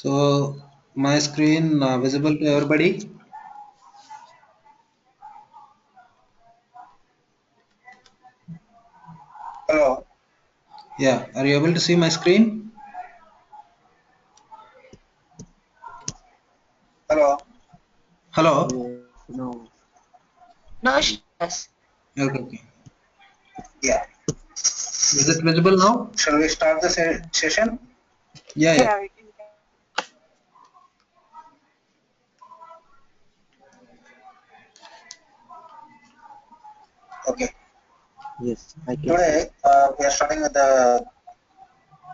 So my screen visible to everybody? Hello. Yeah, are you able to see my screen? Hello. Hello? No. No stress. Okay, okay. Yeah. Is it visible now? Shall we start the session? Yeah, yeah. Yeah, we can. Okay. Yes, I can see. Today we are starting with the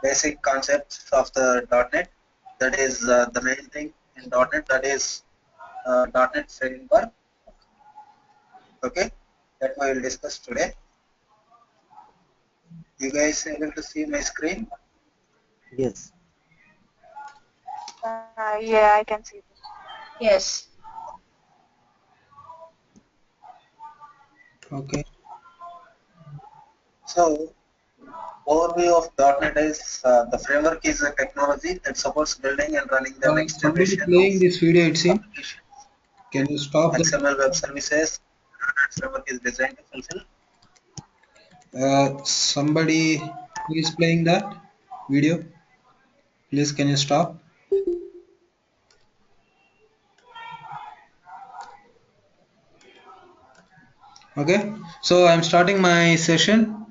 basic concepts of the .NET. That is the main thing in .NET. That is .NET framework. Okay. That we will discuss today. You guys able to see my screen? Yes. Yeah, I can see this. Yes. Okay. So overview of .NET is the framework is a technology that supports building and running the next Somebody generation of playing this video, it seems. applications. Can you stop that? XML web services. .NET framework is designed to fulfill. Somebody who is playing that video, please can you stop? Okay. So I'm starting my session.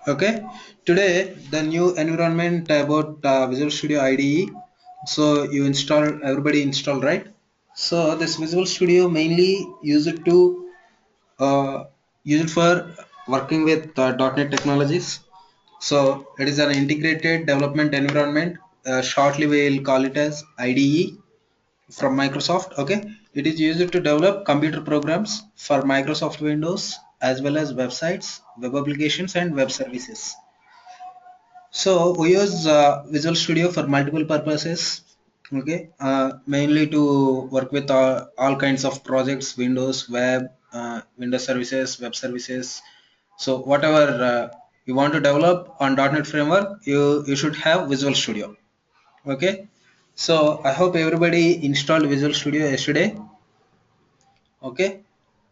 Okay. Today the new environment about Visual Studio IDE. So you install, everybody install, right? So this Visual Studio mainly uh, use it for working with .NET technologies. So it is an integrated development environment. Shortly we'll call it as IDE from Microsoft. Okay, it is used to develop computer programs for Microsoft Windows as well as websites, web applications, and web services. So we use Visual Studio for multiple purposes. Okay, mainly to work with all kinds of projects, Windows, web, Windows services, web services. So whatever you want to develop on .NET framework, you should have Visual Studio. Okay, so I hope everybody installed Visual Studio yesterday. Okay,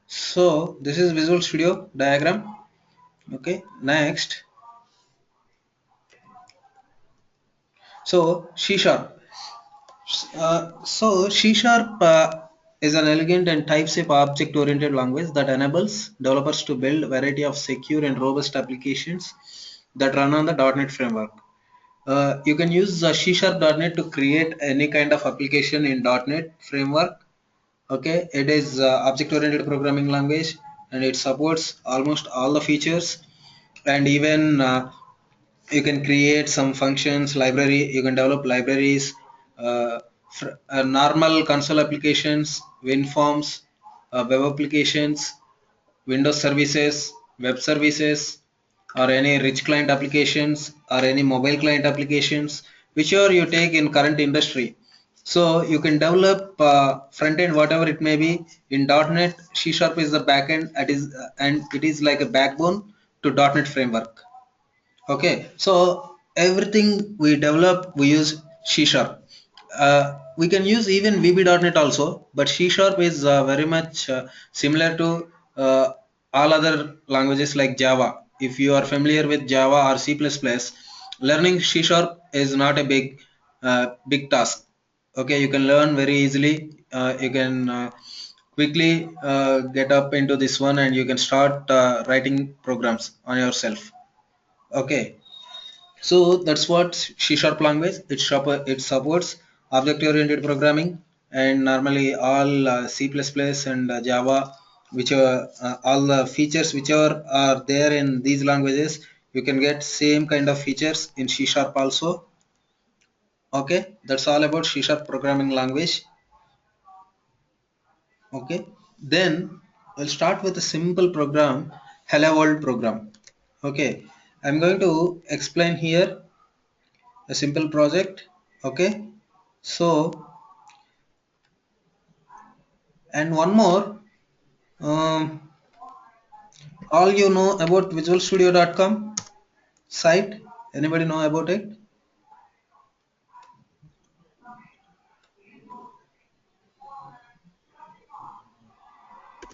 so this is Visual Studio diagram. Okay, next. So C sharp. So C sharp is an elegant and type-safe object-oriented language that enables developers to build a variety of secure and robust applications that run on the .NET framework. You can use C Sharp.NET to create any kind of application in .NET framework. Okay, it is object-oriented programming language and it supports almost all the features, and even you can create some functions library. You can develop libraries, uh, normal console applications, WinForms, web applications, Windows services, web services, or any rich client applications or any mobile client applications, whichever you take in current industry. So you can develop front end whatever it may be in .NET. C Sharp is the backend, and it is like a backbone to .NET framework. Okay, so everything we develop we use C Sharp. We can use even VB.NET also, but C Sharp is very much similar to all other languages like Java. If you are familiar with Java or C++, learning C Sharp is not a big task. Okay, you can learn very easily. You can quickly get up into this one, and you can start writing programs on yourself. Okay, so that's what C Sharp language. It supports object-oriented programming, and normally all C++ and Java, which are all the features which are there in these languages, you can get same kind of features in C Sharp also. Okay, that's all about C Sharp programming language. Okay, then we'll start with a simple program, Hello World program. Okay, I'm going to explain here a simple project. Okay, so and one more, um, all you know about visualstudio.com site, anybody know about it?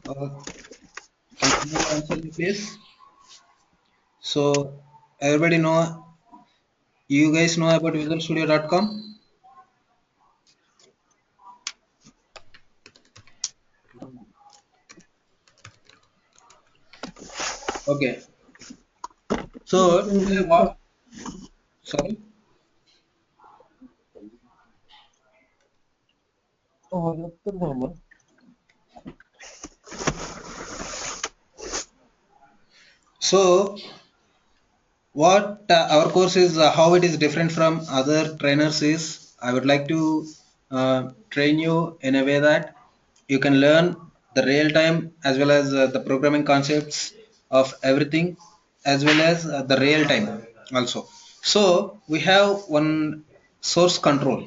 Can someone answer me, please? So everybody know, you guys know about visualstudio.com? Okay. So today what? Sorry. So what our course is, how it is different from other trainers is, I would like to train you in a way that you can learn the real time as well as the programming concepts of everything, as well as the real time also. So we have one source control,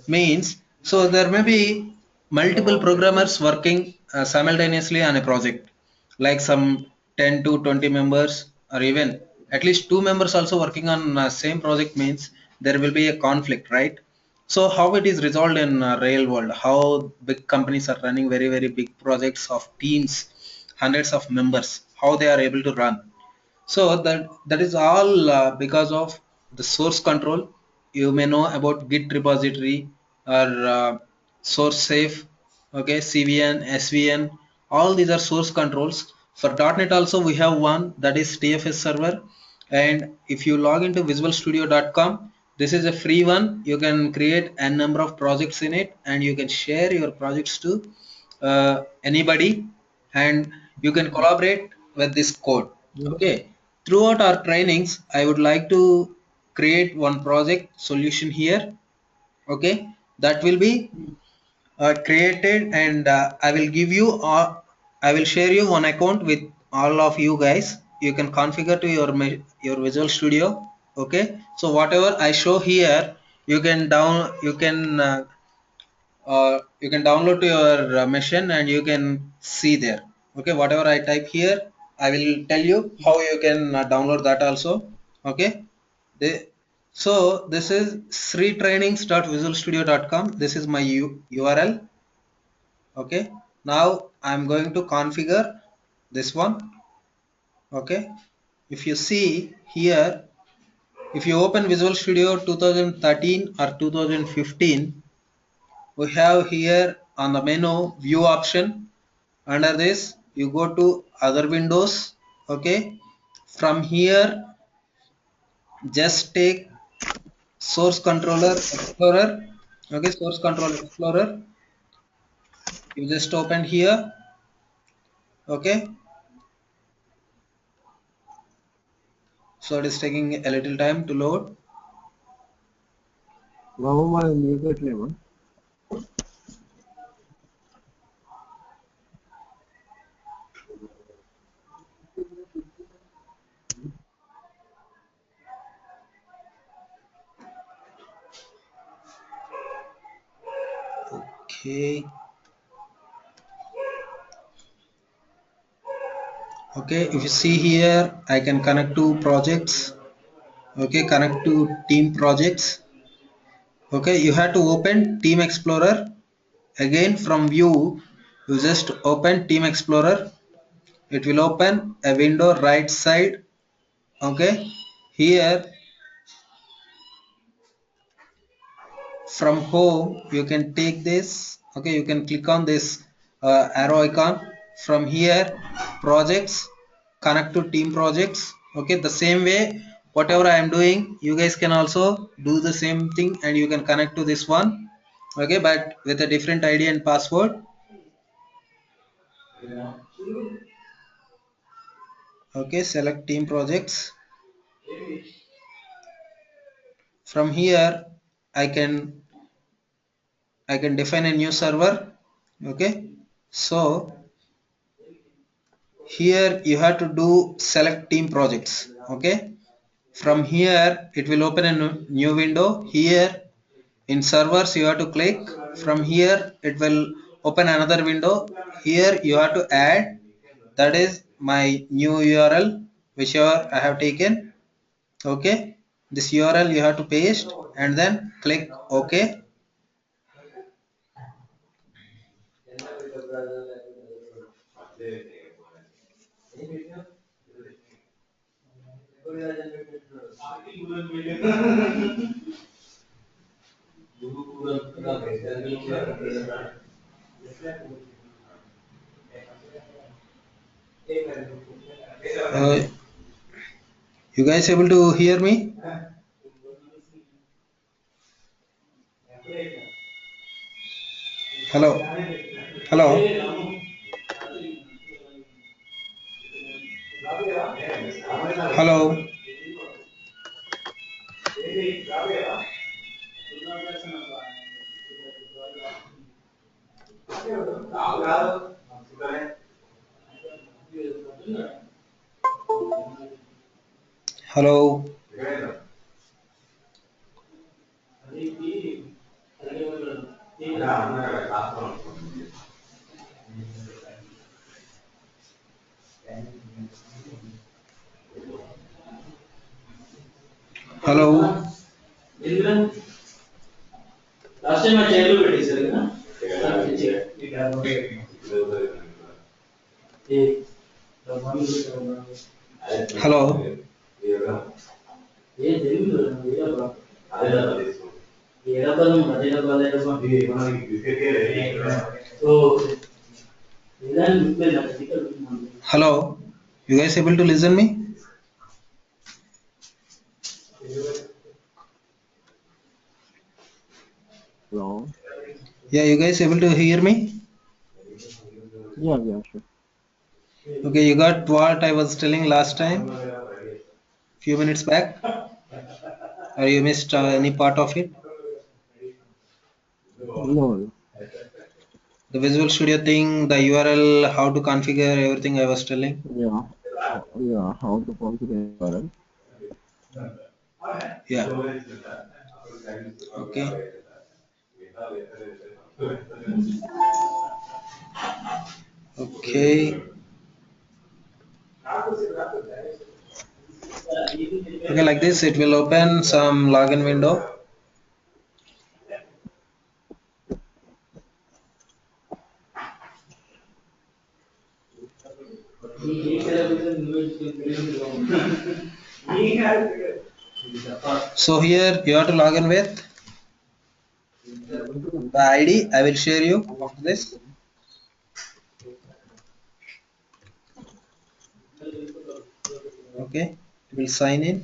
means so there may be multiple programmers working simultaneously on a project, like some 10 to 20 members, or even at least two members also working on same project, means there will be a conflict, right? So how it is resolved in real world, how big companies are running very very big projects of teams, hundreds of members, how they are able to run. So that is all because of the source control. You may know about Git repository or source safe, okay, CVN, SVN. All these are source controls. For .NET also we have one, that is TFS server. And if you log into visualstudio.com, this is a free one. You can create a number of projects in it, and you can share your projects to anybody, and you can collaborate with this code. Okay, throughout our trainings I would like to create one project solution here. Okay, that will be created, and I will give you, I will share you one account with all of you guys. You can configure to your Visual Studio. Okay, so whatever I show here, you can download to your machine, and you can see there. Okay, whatever I type here, I will tell you how you can download that also. Okay, they, so this is sritrainings.visualstudio.com. This is my URL. Okay, now I'm going to configure this one. Okay, if you see here, if you open Visual Studio 2013 or 2015, we have here on the menu view option. Under this you go to other windows. Okay, from here just take source controller explorer. Okay, source control explorer, you just open here. Okay, so it is taking a little time to load. Okay, okay, if you see here, I can connect to projects. Okay, connect to team projects. Okay, you have to open Team Explorer. Again, from view, you just open Team Explorer. It will open a window right side. Okay, here from home you can take this. Okay, you can click on this arrow icon. From here, projects, connect to team projects. Okay, the same way whatever I am doing, you guys can also do the same thing, and you can connect to this one. Okay, but with a different ID and password. Okay, select team projects. From here I can define a new server. Okay, so here you have to do select team projects. Okay, from here it will open a new window. Here in servers you have to click. From here it will open another window. Here you have to add, that is my new URL whichever I have taken. Okay, this URL you have to paste and then click OK. Uh, you guys able to hear me? Hello. Hello. Hello. Hello. Hello. Hello. Hello. You guys able to listen me? Hello. Yeah, you guys able to hear me? Yeah, yeah, sure. Okay, you got what I was telling last time, few minutes back, or you missed any part of it? No, The Visual Studio thing, the URL, how to configure everything I was telling. yeah, yeah, how to configure it. Yeah. Okay. Okay. Okay, like this, it will open some login window. So here you have to log in with the ID. I will share you after this. Okay. You will sign in.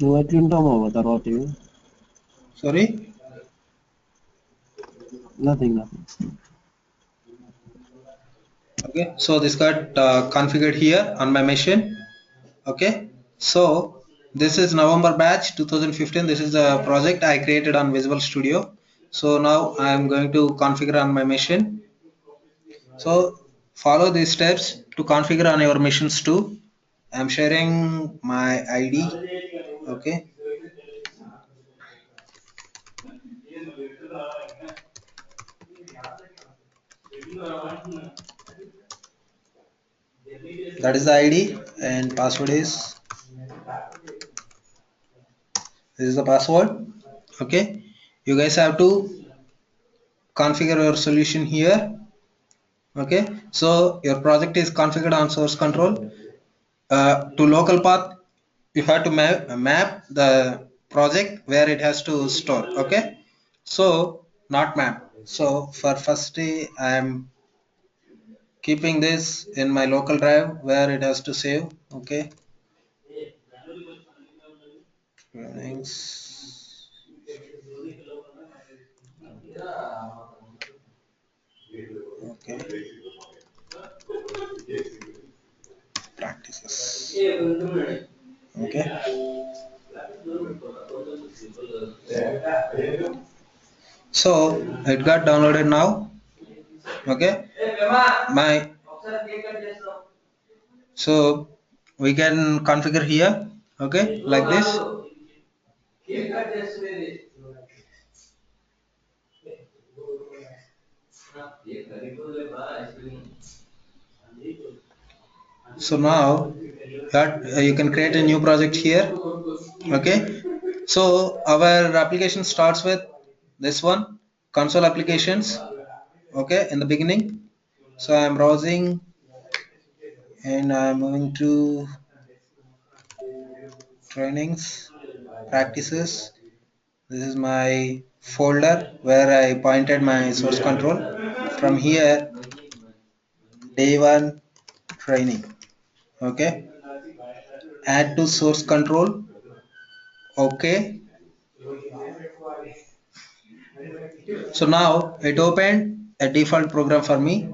నువ్వు ఎట్లుంటామో తర్వాత ఇవి Sorry. Nothing nothing Okay, so this got configured here on my machine. Okay, so this is November batch 2015. This is the project I created on Visual Studio. So now I am going to configure on my machine. So follow these steps to configure on your machines too. I am sharing my ID. Okay. That is the ID, and password is, this is the password. Okay, you guys have to configure your solution here. Okay, so your project is configured on source control. To local path, you have to map the project where it has to store. Okay, so not map. So for first day I am keeping this in my local drive where it has to save. Okay, thanks. Okay, practices. Okay, so it got downloaded now. Okay, my, so we can configure here. Okay, like this. So now You can create a new project here. Okay, so our application starts with this one, console applications. Okay, in the beginning, so I'm browsing and I'm moving to trainings, practices. This is my folder where I pointed my source control. From here, day one training. Okay, add to source control. Okay, so now it opened a default program for me.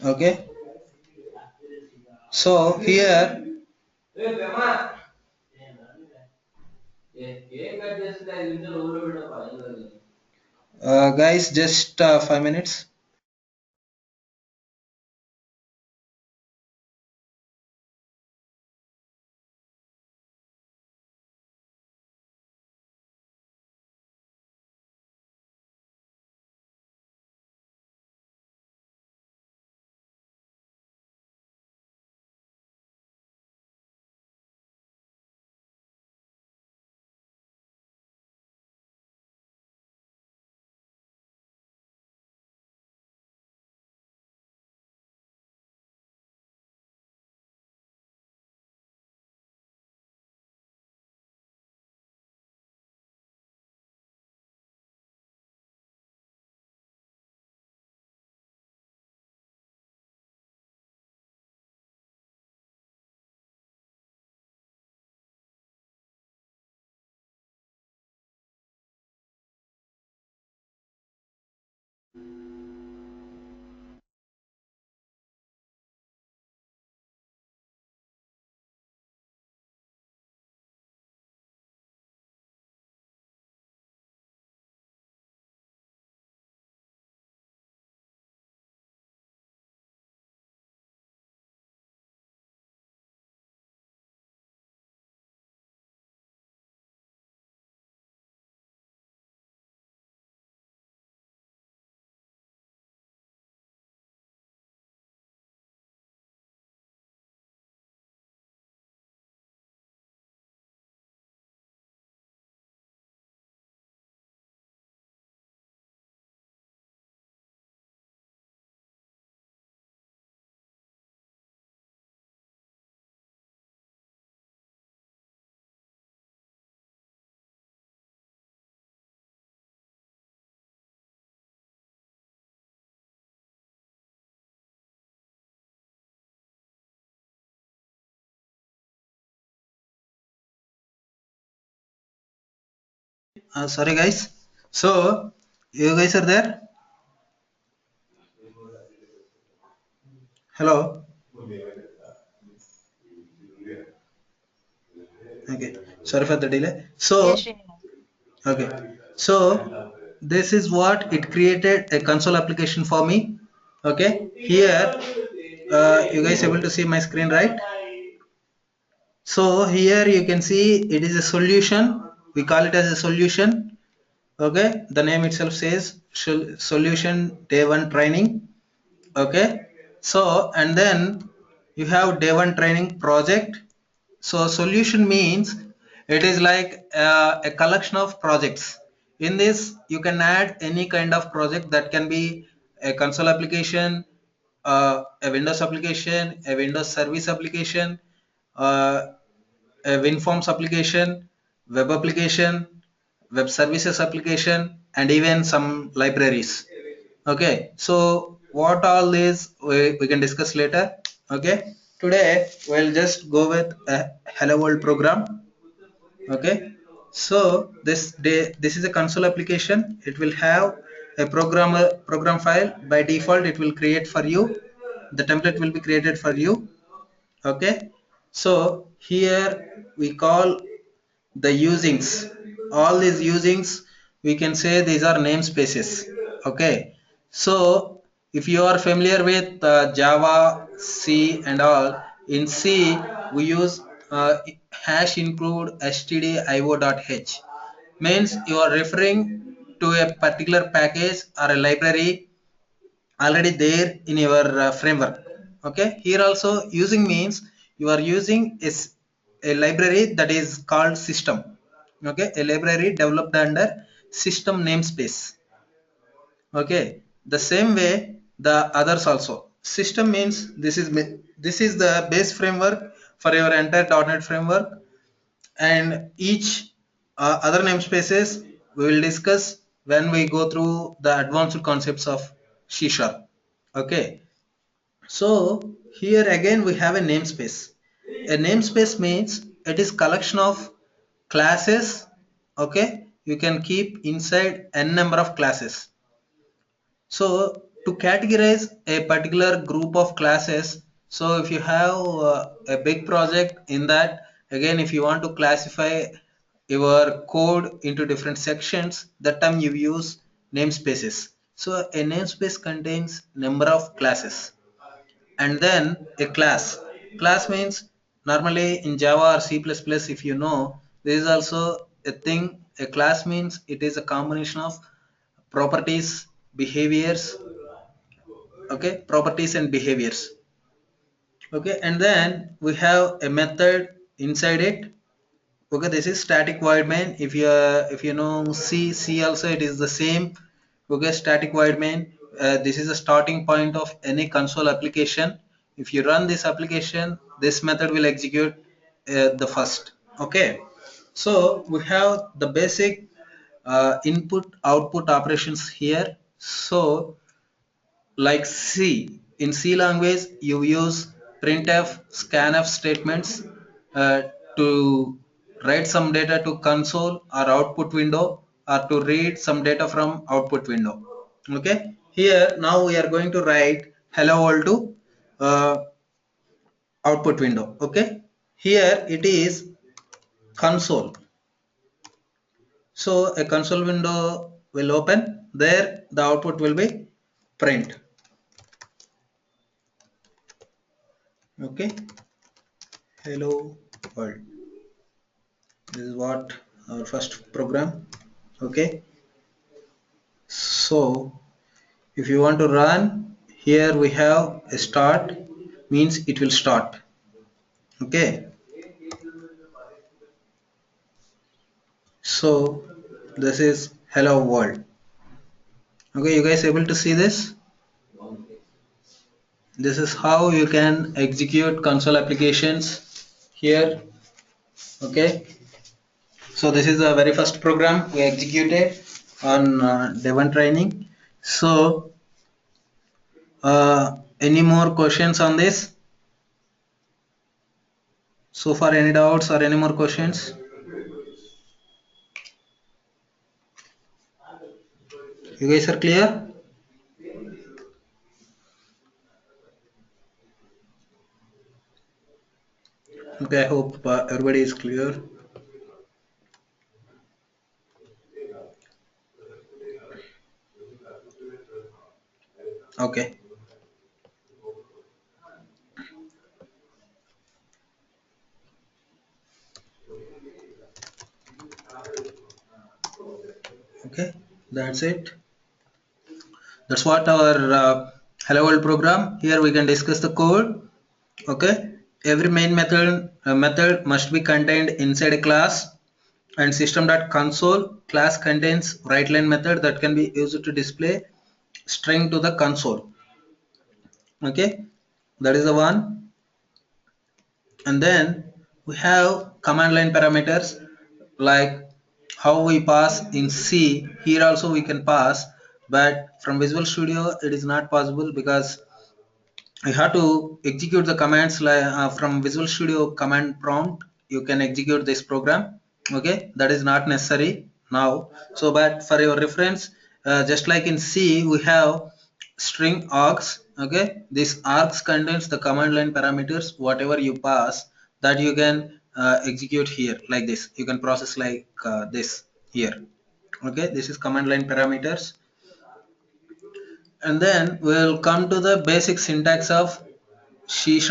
Okay, so here guys, just 5 minutes. Sorry guys. So you guys are there? Hello. Okay. Sorry for the delay. Yes, So Srinivas. okay. So this is what it created a console application for me. Okay. Here, you guys able to see my screen, right? So here you can see it is a solution. We call it as a solution. Okay. The name itself says solution day one training. Okay, so and then you have day one training project. So solution means it is like a collection of projects. In this you can add any kind of project, that can be a console application, a Windows application, a Windows service application, uh, a WinForms application, web application, web services application, and even some libraries. Okay, so what all these we can discuss later. Okay, today we'll just go with a hello world program. Okay, so this is a console application. It will have a program file. By default it will create for you. The template will be created for you. Okay, so here we call the usings. All these usings, we can say these are namespaces. Okay, so if you are familiar with Java, C and all, in C we use hash include stdio.h, means you are referring to a particular package or a library already there in your framework. Okay, here also using means you are using a library that is called system. Okay, a library developed under system namespace. Okay, the same way the others also. System means this is the base framework for your entire .NET framework, and each other namespaces we will discuss when we go through the advanced concepts of C#. Okay, so here again we have a namespace. A namespace means it is collection of classes. Okay, you can keep inside n number of classes. So to categorize a particular group of classes, so if you have a big project, in that again if you want to classify your code into different sections, that time you use namespaces. So a namespace contains number of classes. And then a class means normally in Java or C++, if you know, there is also a thing. A class means it is a combination of properties, behaviors. Okay, properties and behaviors. Okay, and then we have a method inside it. Okay, this is static void main. If you know C also, it is the same. Okay, static void main, this is the starting point of any console application. If you run this application, this method will execute the first. Okay, so we have the basic input output operations here. So like C, in C language you use printf, scanf statements uh, to write some data to console or output window, or to read some data from output window. Okay, here now we are going to write hello world to uh, output window. Okay, here it is console. So a console window will open, there the output will be print. Okay, hello world, this is what our first program. Okay, so if you want to run, here we have a start, means it will start. Okay, so this is hello world. Okay, you guys able to see this? This is how you can execute console applications here. Okay, so this is the very first program we executed on day one training. So any more questions on this? So far, any doubts or any more questions? You guys are clear? Okay, I hope everybody is clear. Okay. Okay, that's it. That's what our Hello World program. Here we can discuss the code. Okay, every main method must be contained inside a class, and system.console class contains writeLine method that can be used to display string to the console. Okay, that is the one. And then we have command line parameters, like how we pass in C. Here also we can pass, but from Visual Studio it is not possible, because you have to execute the commands like from Visual Studio command prompt. You can execute this program. Okay, that is not necessary now. So but for your reference, just like in C we have string args. Okay, this args contains the command line parameters. Whatever you pass, that you can execute here like this. You can process like this here. Okay, this is command line parameters. And then we'll come to the basic syntax of C#.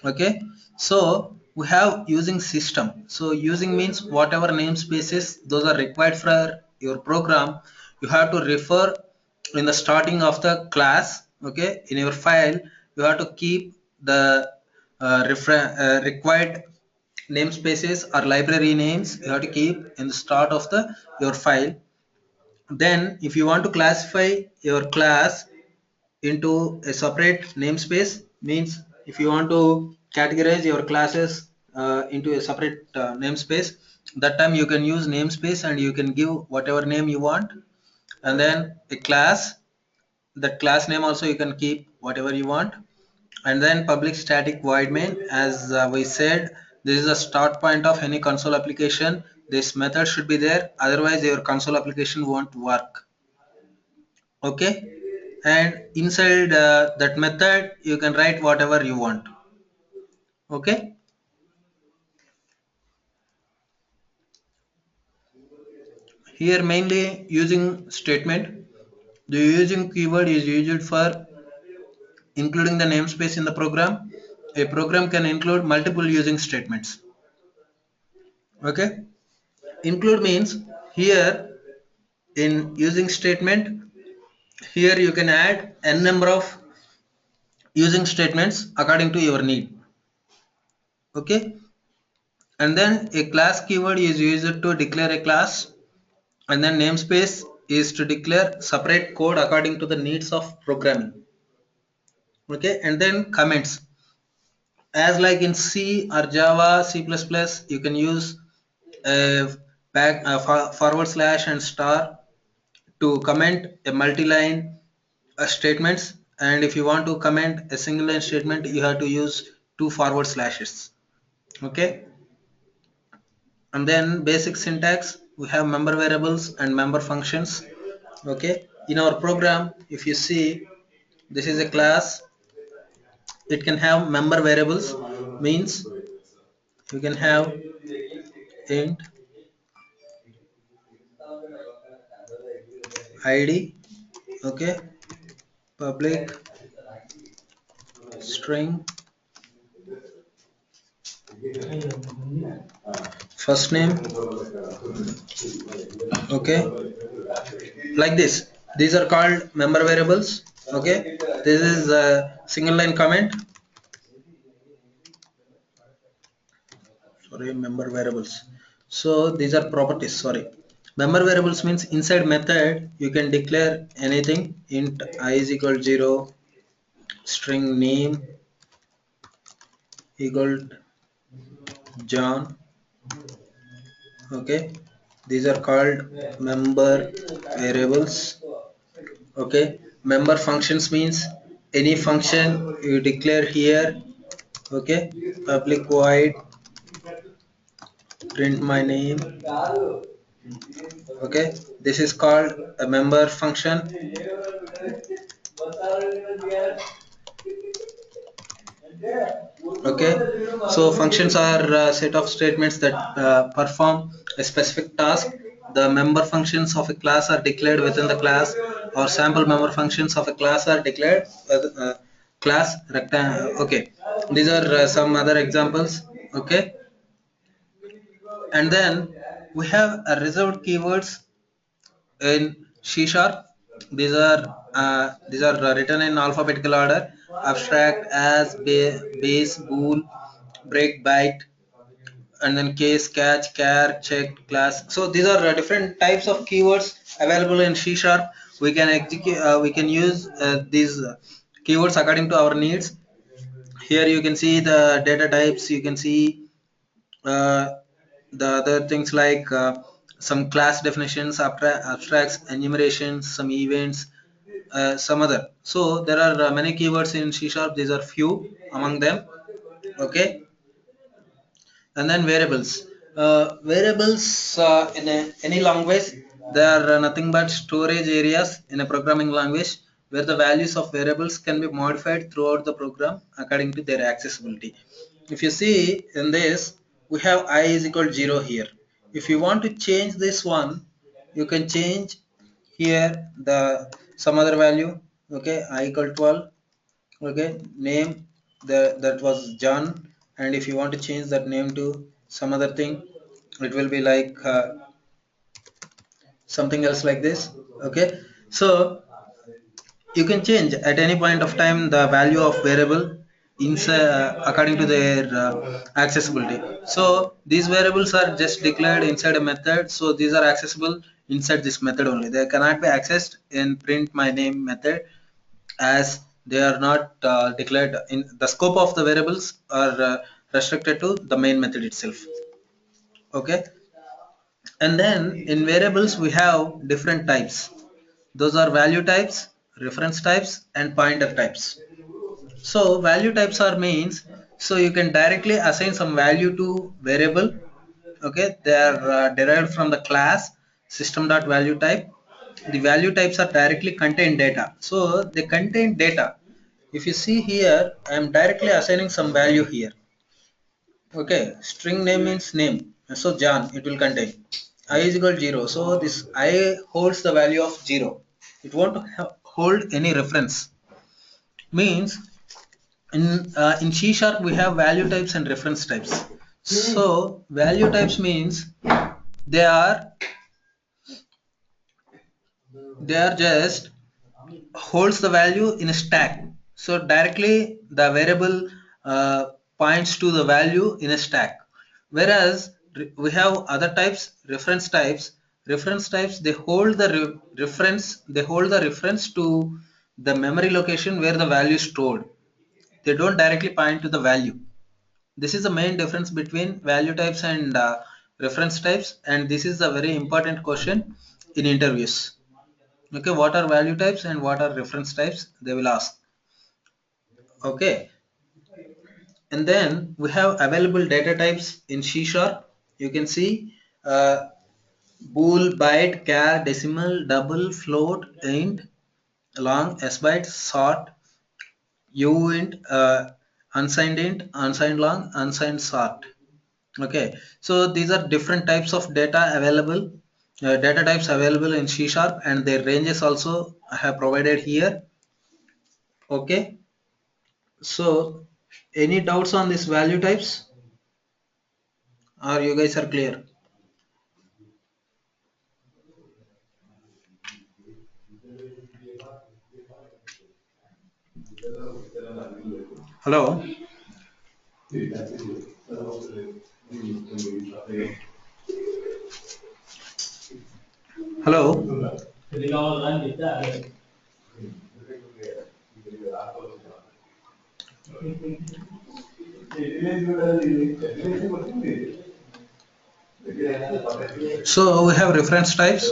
Okay, so we have using system. So using means whatever namespaces those are required for your program, you have to refer in the starting of the class. Okay, in your file you have to keep the required namespaces or library names you have to keep in the start of your file. Then if you want to classify your class into a separate namespace, means if you want to categorize your classes into a separate namespace, that time you can use namespace and you can give whatever name you want. And then a class, that class name also you can keep whatever you want. And then public static void main, as we said, this is the start point of any console application. This method should be there, otherwise your console application won't work. Okay, and inside that method you can write whatever you want. Okay, here mainly using statement. The using keyword is used for including the namespace in the program. A program can include multiple using statements. Okay, include means here in using statement, here you can add n number of using statements according to your need. Okay, and then a class keyword is used to declare a class, and then namespace is to declare separate code according to the needs of programming. Okay, and then comments, as like in C or Java, C++, you can use forward slash and star to comment a multi-line statements, and if you want to comment a single line statement you have to use 2 forward slashes. Okay, and then basic syntax, we have member variables and member functions. Okay, in our program if you see, this is a class, it can have member variables, means you can have int id, okay, public string first name, okay, like this. These are called member variables. Okay, this is a single line comment. Sorry, member variables. So these are properties. Sorry, member variables means inside method you can declare anything. Int I is equal to 0, string name equal John. Okay, these are called member variables. Okay, member functions means any function you declare here. Okay, public void print my name. Okay, this is called a member function. Okay, so functions are a set of statements that perform a specific task. The member functions of a class are declared within the class, or sample member functions of a class are declared class rectangle. Okay, these are some other examples. Okay, and then we have a reserved keywords in C sharp. These are written in alphabetical order: abstract, as, base, bool, break, byte, and then case, catch, char, check, class. So these are different types of keywords available in C sharp. We can execute. We can use these keywords according to our needs. Here you can see the data types. You can see uh, the other things like some class definitions, abstracts, enumerations, some events, some other. So there are many keywords in C sharp. These are few among them. Okay, and then variables. Variables in any language, they are nothing but storage areas in a programming language where the values of variables can be modified throughout the program according to their accessibility. If you see in this, we have I is equal to 0 here. If you want to change this one, you can change here the some other value. Okay, I equal to 12. Okay, name that was John, and if you want to change that name to some other thing, it will be like something else like this. Okay, so you can change at any point of time the value of variable according to their accessibility. So these variables are just declared inside a method, so these are accessible inside this method only. They cannot be accessed in print my name method, as they are not declared in the scope of the variables are restricted to the main method itself. Okay, and then in variables we have different types. Those are value types, reference types, and pointer types. So value types are means, so you can directly assign some value to variable. Okay, they are derived from the class system.value type. The value types are directly contain data, so they contain data. If you see here, I am directly assigning some value here. Okay, string name means name, so John, it will contain I is equal to 0, so this I holds the value of 0. It won't hold any reference. Means in C sharp we have value types and reference types. So value types means they are just holds the value in a stack. So directly the variable uh, points to the value in a stack. Whereas we have other types, reference types. Reference types, they hold the reference, they hold the reference to the memory location where the value is stored. They don't directly point to the value. This is the main difference between value types and reference types, and this is a very important question in interviews. Okay, what are value types and what are reference types, they will ask. Okay, and then we have available data types in C sharp. You can see bool, byte, char, decimal, double, float, int, long, sbyte, sort, uint, unsigned long, unsigned sort. Okay, so these are different types of data available, data types available in C sharp, and their ranges also I have provided here. Okay, so any doubts on this value types, or you guys are clear? Hello? Hello? So we have reference types.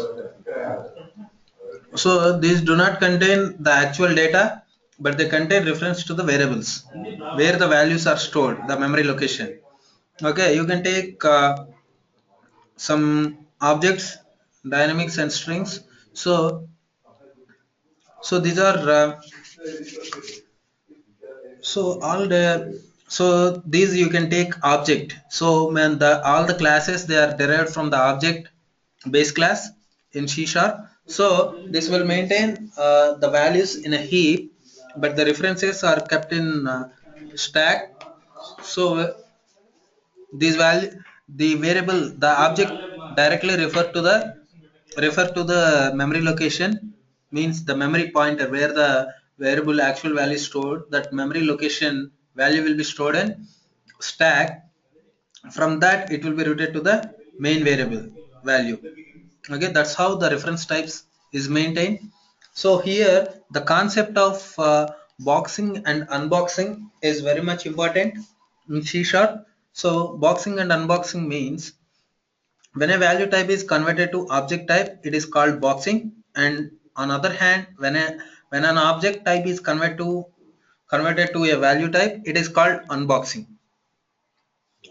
So these do not contain the actual data, but they contain reference to the variables where the values are stored, the memory location. Okay, you can take some objects, dynamics and strings. So these are so all the so these you can take object. So man, the all the classes, they are derived from the object base class in C sharp. So this will maintain the values in a heap, but the references are kept in stack. So these value, the variable, the object directly refer to the memory location, means the memory pointer where the variable actual value is stored. That memory location value will be stored in stack. From that it will be routed to the main variable value. Okay, that's how the reference types is maintained. So here the concept of boxing and unboxing is very much important in C sharp. So boxing and unboxing means when a value type is converted to object type, it is called boxing. And on other hand, when an object type is converted to a value type, it is called unboxing.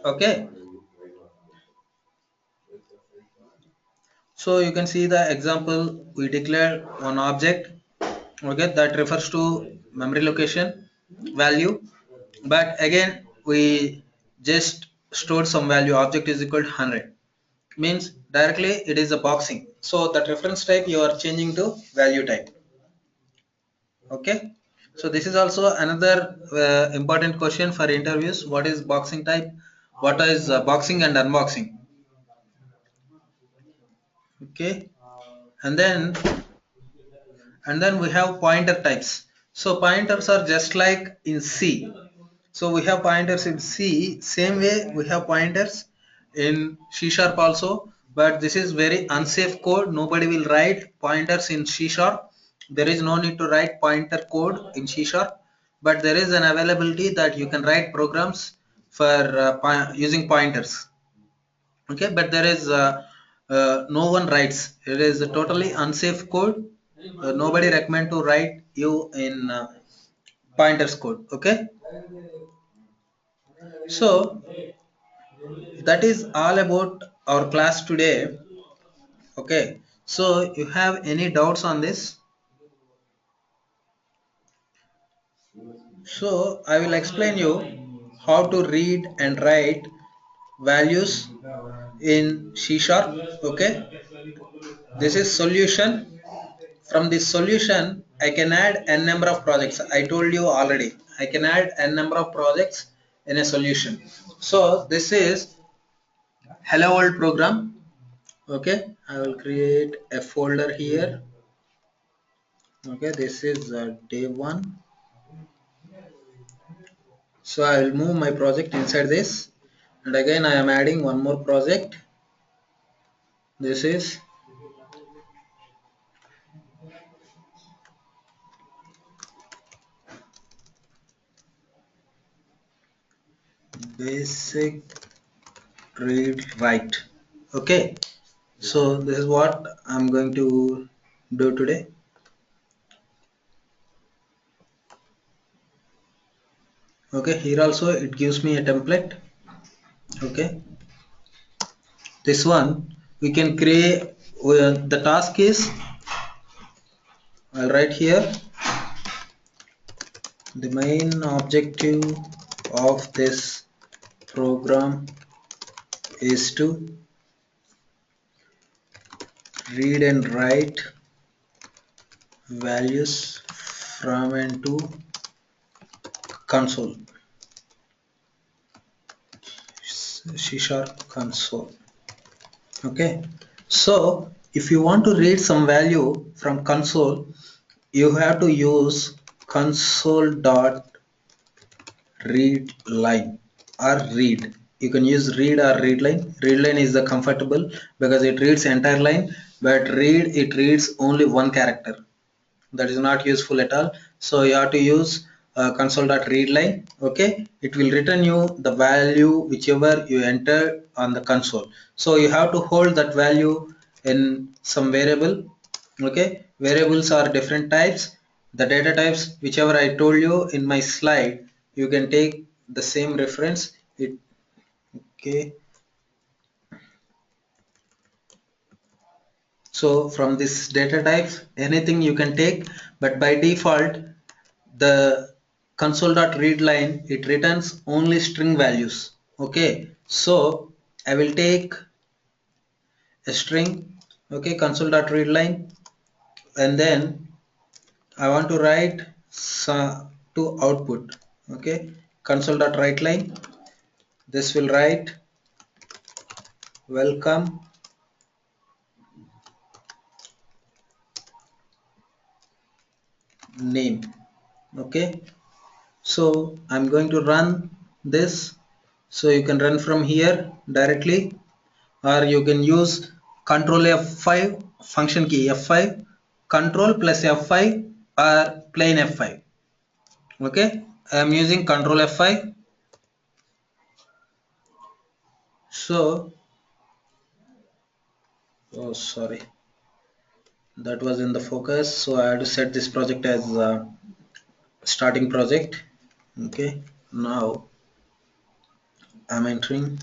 Okay, so you can see the example. We declare one object, okay, that refers to memory location value, but again we just stored some value, object is equal to 100, means directly it is a boxing. So that reference type you are changing to value type. Okay, so this is also another important question for interviews. What is boxing type, what is boxing and unboxing? Okay, and then we have pointer types. So pointers are just like in C. So we have pointers in C, same way we have pointers in C sharp also, but this is very unsafe code. Nobody will write pointers in C sharp. There is no need to write pointer code in C sharp, but there is an availability that you can write programs for using pointers. Okay, but there is no one writes. It is a totally unsafe code. Nobody recommend to write you in pointers code. Okay, so that is all about our class today. Okay, so you have any doubts on this? So I will explain you how to read and write values in C sharp. Okay, this is solution. From this solution I can add n number of projects. I told you already I can add n number of projects in a solution. So this is hello world program. Okay, I will create a folder here. Okay, this is day 1. So I will move my project inside this, and again I am adding one more project. This is basic read write. Okay, so this is what I'm going to do today. Okay, here also it gives me a template. Okay, this one we can create. The task is, I'll write here, the main objective of this program is to read and write values from and to console, C sharp console. Okay, so if you want to read some value from console, you have to use console dot read line or read. You can use read or read line. Read line is the comfortable because it reads entire line, but read, it reads only one character. That is not useful at all. So you have to use console.readline. Okay, it will return you the value whichever you enter on the console. So you have to hold that value in some variable. Okay, variables are different types. The data types whichever I told you in my slide, you can take the same reference. Okay, so from this data types anything you can take, but by default the console.readline, it returns only string values. Okay, so I will take a string. Okay, console.readline, and then I want to write to output. Okay, console.writeline, this will write welcome name. Okay, so I'm going to run this. So you can run from here directly, or you can use control F5, function key F5, control plus F5, or plain F5. Okay, I am using control F5. So oh sorry, that was in the focus, so I had to set this project as starting project. Okay, now I'm entering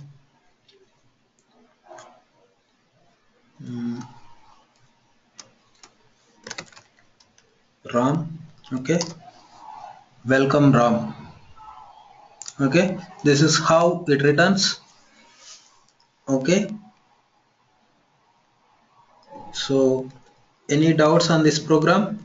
ROM. Okay, welcome ROM. Okay, this is how it returns. Okay, so any doubts on this program?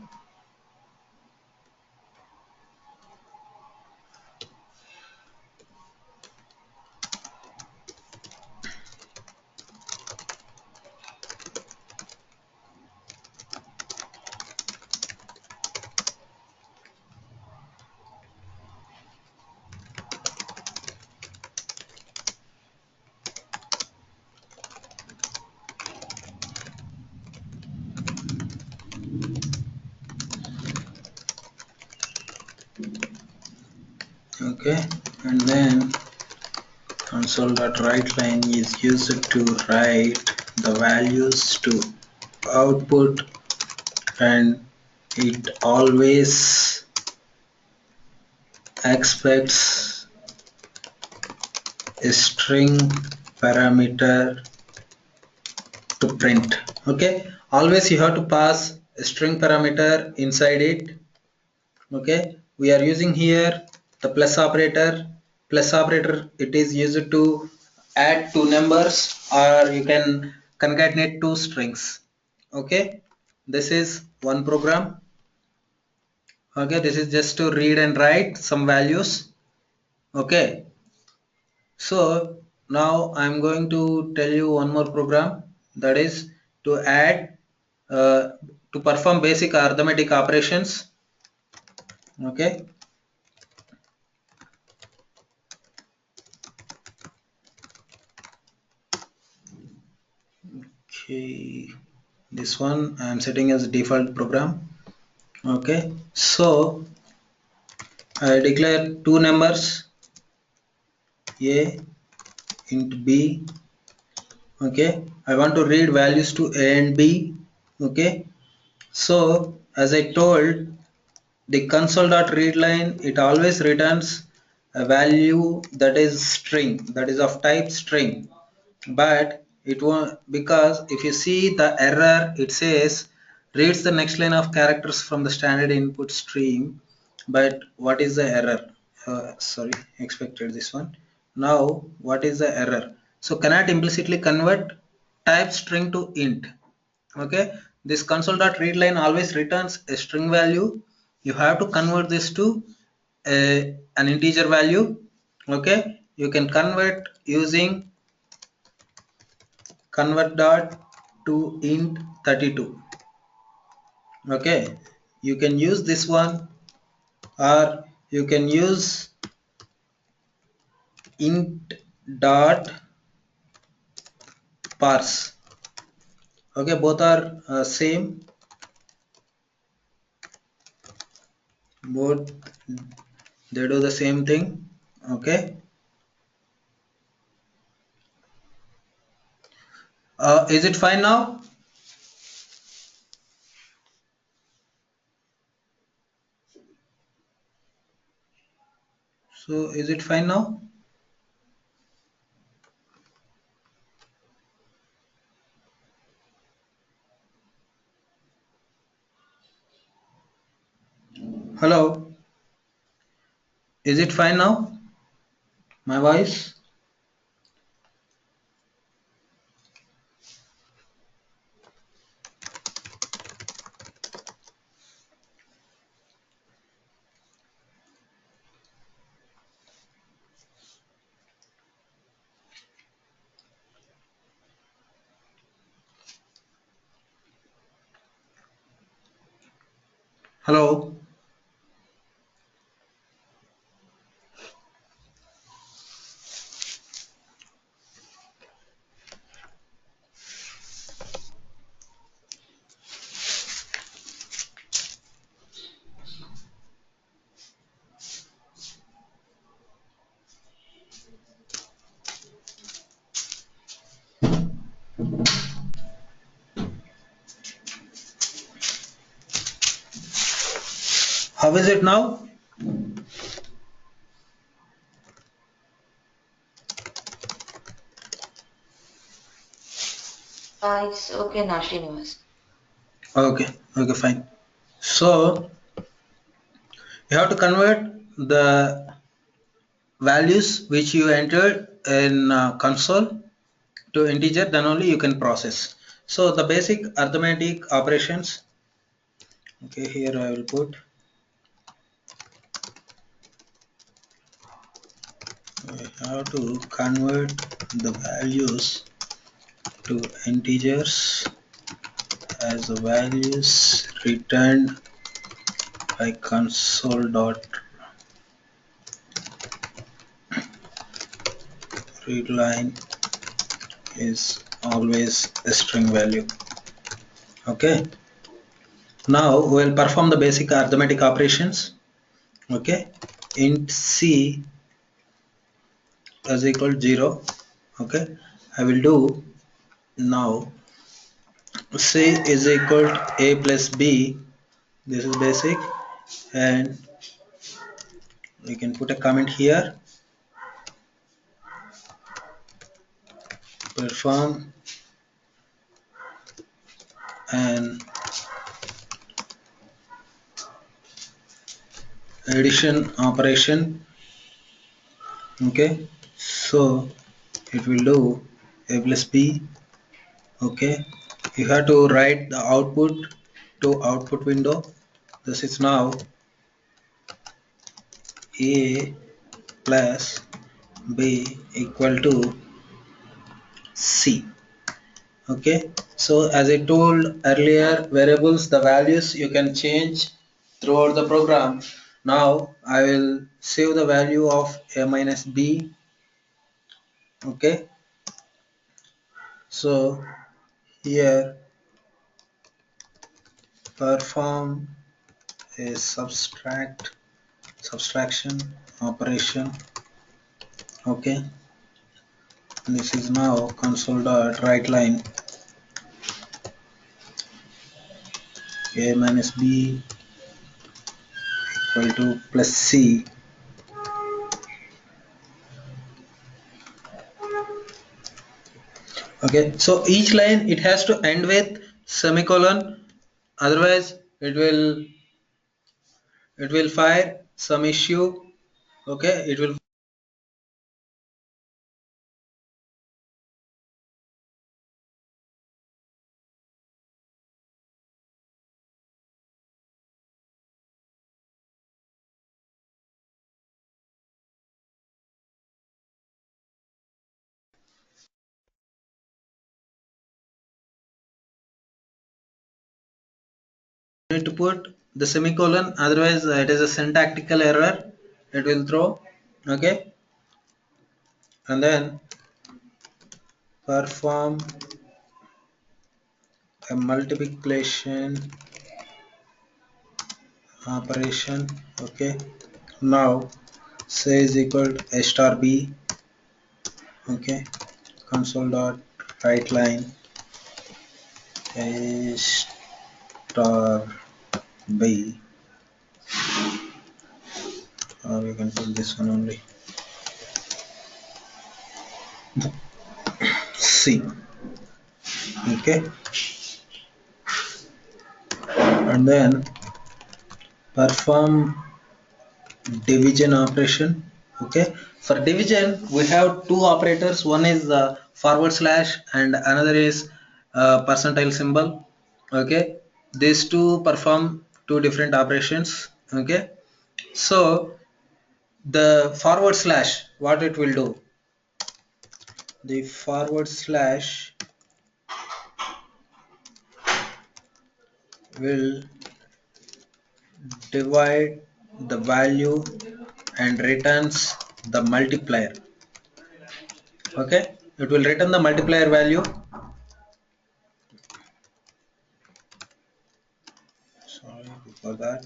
Okay, and then console.writeLine is used to write the values to output, and it always expects a string parameter to print. Okay, always you have to pass a string parameter inside it. Okay, we are using here the plus operator. Plus operator, it is used to add two numbers, or you can concatenate two strings. Okay, this is one program. Okay, this is just to read and write some values. Okay, so now I'm going to tell you one more program, that is to add to perform basic arithmetic operations. Okay, this one I am setting as default program. Okay, so I declare two numbers, a int b. Okay, I want to read values to a and b. Okay, so as I told, the console.readLine, it always returns a value that is string, that is of type string, but it won't, because if you see the error, it says reads the next line of characters from the standard input stream. But what is the error? Sorry, expected this one. Now what is the error? So cannot implicitly convert type string to int. Okay, this console.readLine always returns a string value. You have to convert this to an integer value. Okay, you can convert using convert dot to int 32. Okay, you can use this one, or you can use int dot parse. Okay, both are same, both they do the same thing. Okay, is it fine now? So is it fine now? Hello, is it fine now? My voice? Hello? How is it now? It's okay now, Srinivas. Okay, okay, fine. So you have to convert the values which you entered in console to integer, then only you can process. So the basic arithmetic operations. Okay, here I will put we have to convert the values to integers as the values returned by console dot readLine is always a string value. Okay, now we'll perform the basic arithmetic operations. Okay, int c as equal to 0. Okay, I will do now C is equal to A plus B. This is basic, and we can put a comment here. Perform an addition operation. Okay, so it will do A plus B. Okay, you have to write the output to output window. This is now A plus B equal to C. Okay, so as I told earlier, variables, the values you can change throughout the program. Now I will save the value of A minus B. Okay, so here perform a subtraction operation. Okay, this is now console dot write line A minus B equal to plus C. Okay, so each line it has to end with semicolon, otherwise it will fire some issue. Okay, it will need to put the semicolon, otherwise it is a syntactical error, it will throw. Okay, and then perform a multiplication operation. Okay, now say is equal to a star b. Okay, console dot write line a star b, or you can put this one only c. Okay, and then perform division operation. Okay, for division we have two operators, one is the forward slash and another is percentile symbol. Okay, these two perform two different operations. Okay, so the forward slash, what it will do, the forward slash will divide the value and returns the multiplier. Okay, it will return the multiplier value. Sorry, before that,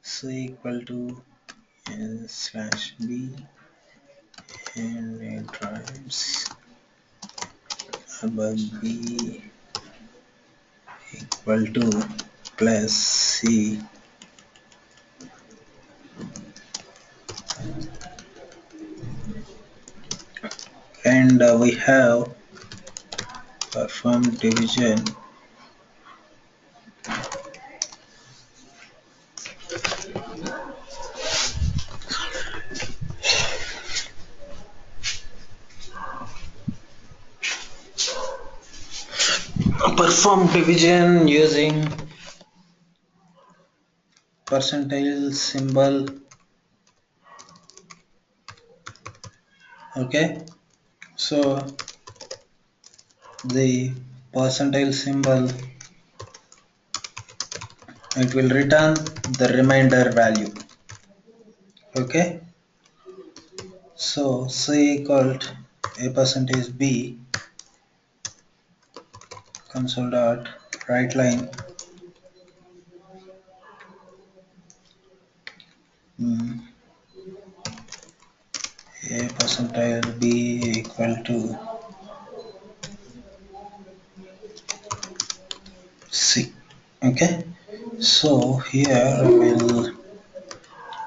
c equal to n slash b and it drives above b equal to plus c, and we have performed division. Perform division using percentile symbol. Okay, so the percentile symbol, it will return the remainder value. Okay, so c equal to a percentage b, console dot write line A percentile B equal to C. Okay, so here we'll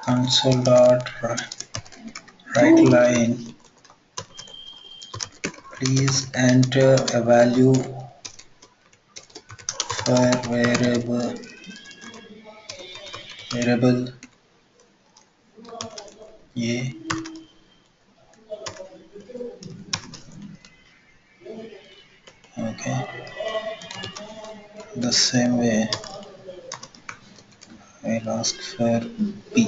console dot write line, please enter a value for variable A. Okay, the same way I'll ask for B.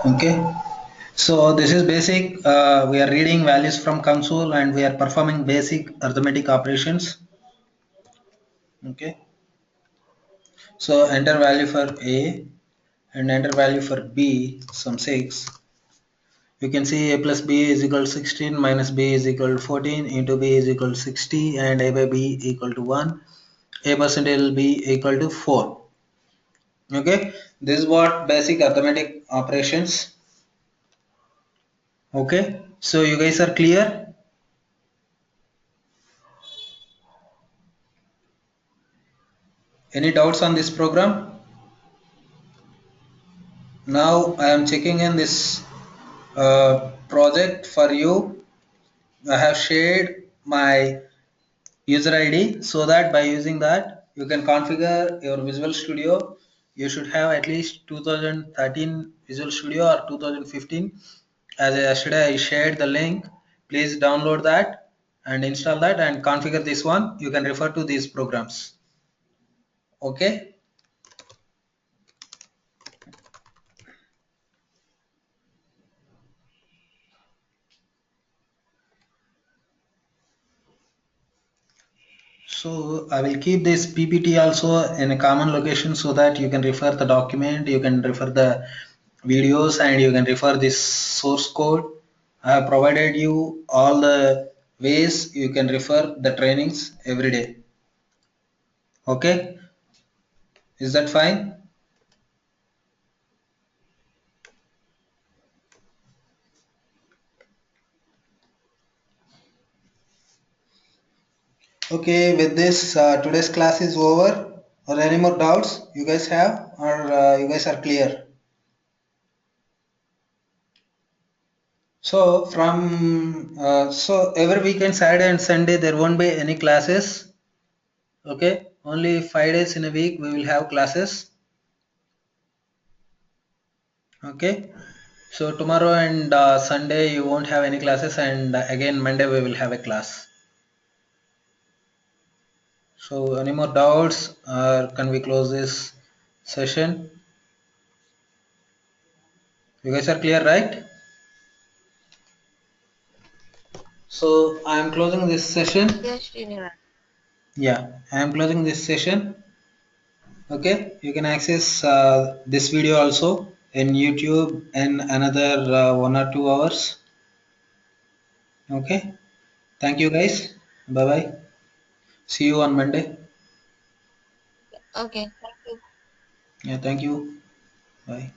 Okay, so this is basic. We are reading values from console and we are performing basic arithmetic operations. Okay, so enter value for A and enter value for B, some 6. You can see A plus B is equal to 16 minus B is equal to 14 into B is equal to 60 and A by B equal to 1. A percentile B equal to 4. Okay, this is what basic arithmetic operations. Okay, so you guys are clear? Any doubts on this program? Now I am checking in this project for you. I have shared my user ID so that by using that you can configure your Visual Studio. You should have at least 2013 Visual Studio or 2015. As yesterday I shared the link. Please download that and install that and configure this one. You can refer to these programs. Okay. So I will keep this PPT also in a common location so that you can refer the document, you can refer the videos and you can refer this source code. I have provided you all the ways you can refer the trainings every day. Okay, is that fine? Okay, with this today's class is over. Or any more doubts you guys have, or you guys are clear? So from so every weekend, Saturday and Sunday, there won't be any classes. Okay, only 5 days in a week we will have classes. Okay, so tomorrow and Sunday you won't have any classes, and again Monday we will have a class. So any more doubts, or can we close this session? You guys are clear, right? So I am closing this session. Yes, Srinivas. Yeah, I am closing this session. Okay, you can access this video also in YouTube in another 1 or 2 hours. Okay, thank you guys. Bye bye. See you on Monday. Okay, thank you. Yeah, thank you. Bye.